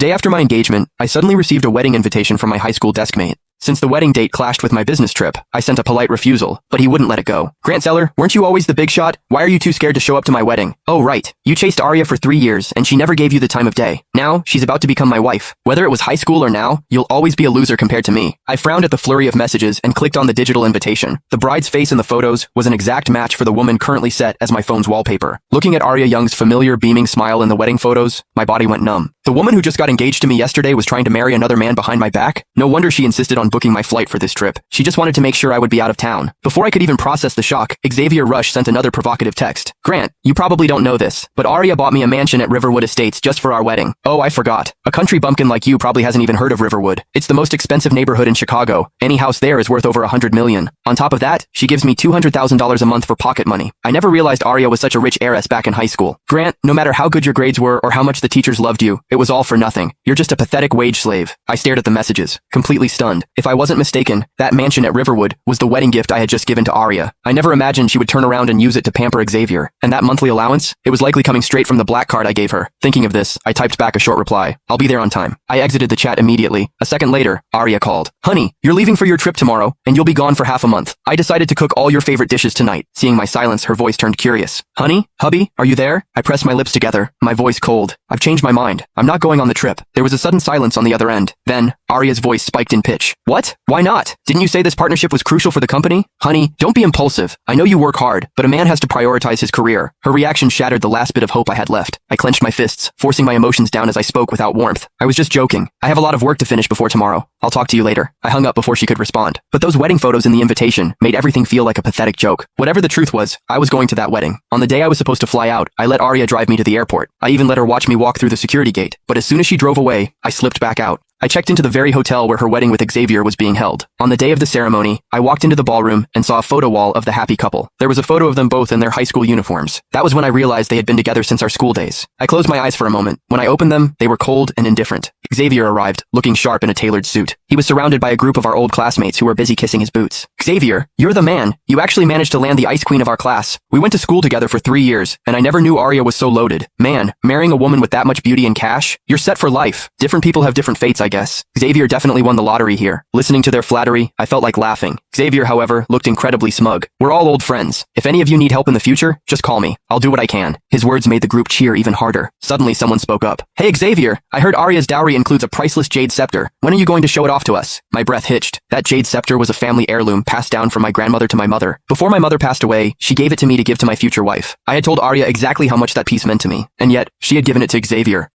Day after my engagement, I suddenly received a wedding invitation from my high school desk mate. Since the wedding date clashed with my business trip, I sent a polite refusal, but he wouldn't let it go. Grant Zeller, weren't you always the big shot? Why are you too scared to show up to my wedding? Oh right, you chased Arya for 3 years and she never gave you the time of day. Now, she's about to become my wife. Whether it was high school or now, you'll always be a loser compared to me. I frowned at the flurry of messages and clicked on the digital invitation. The bride's face in the photos was an exact match for the woman currently set as my phone's wallpaper. Looking at Arya Young's familiar beaming smile in the wedding photos, my body went numb. The woman who just got engaged to me yesterday was trying to marry another man behind my back? No wonder she insisted on booking my flight for this trip. She just wanted to make sure I would be out of town. Before I could even process the shock, Xavier Rush sent another provocative text. Grant, you probably don't know this, but Arya bought me a mansion at Riverwood Estates just for our wedding. Oh, I forgot. A country bumpkin like you probably hasn't even heard of Riverwood. It's the most expensive neighborhood in Chicago. Any house there is worth over $100 million. On top of that, she gives me $200,000 a month for pocket money. I never realized Arya was such a rich heiress back in high school. Grant, no matter how good your grades were or how much the teachers loved you, it was all for nothing. You're just a pathetic wage slave. I stared at the messages, completely stunned. If I wasn't mistaken, that mansion at Riverwood was the wedding gift I had just given to Arya. I never imagined she would turn around and use it to pamper Xavier. And that monthly allowance? It was likely coming straight from the black card I gave her. Thinking of this, I typed back a short reply. I'll be there on time. I exited the chat immediately. A second later, Arya called. Honey, you're leaving for your trip tomorrow, and you'll be gone for half a month. I decided to cook all your favorite dishes tonight. Seeing my silence, her voice turned curious. Honey? Hubby? Are you there? I pressed my lips together, my voice cold. I've changed my mind. I'm not going on the trip. There was a sudden silence on the other end. Then, Arya's voice spiked in pitch. What? Why not? Didn't you say this partnership was crucial for the company? Honey, don't be impulsive. I know you work hard, but a man has to prioritize his career. Her reaction shattered the last bit of hope I had left. I clenched my fists, forcing my emotions down as I spoke without warmth. I was just joking. I have a lot of work to finish before tomorrow. I'll talk to you later. I hung up before she could respond. But those wedding photos in the invitation made everything feel like a pathetic joke. Whatever the truth was, I was going to that wedding. On the day I was supposed to fly out, I let Arya drive me to the airport. I even let her watch me walk through the security gate. But as soon as she drove away, I slipped back out. I checked into the very hotel where her wedding with Xavier was being held. On the day of the ceremony, I walked into the ballroom and saw a photo wall of the happy couple. There was a photo of them both in their high school uniforms. That was when I realized they had been together since our school days. I closed my eyes for a moment. When I opened them, they were cold and indifferent. Xavier arrived, looking sharp in a tailored suit. He was surrounded by a group of our old classmates who were busy kissing his boots. Xavier, you're the man. You actually managed to land the ice queen of our class. We went to school together for 3 years, and I never knew Arya was so loaded. Man, marrying a woman with that much beauty and cash? You're set for life. Different people have different fates, I guess. Xavier definitely won the lottery here. Listening to their flattery, I felt like laughing. Xavier, however, looked incredibly smug. We're all old friends. If any of you need help in the future, just call me. I'll do what I can. His words made the group cheer even harder. Suddenly, someone spoke up. Hey Xavier, I heard Arya's dowry includes a priceless jade scepter. When are you going to show it off to us? My breath hitched. That jade scepter was a family heirloom passed down from my grandmother to my mother. Before my mother passed away, she gave it to me to give to my future wife. I had told Arya exactly how much that piece meant to me, and yet, she had given it to Xavier.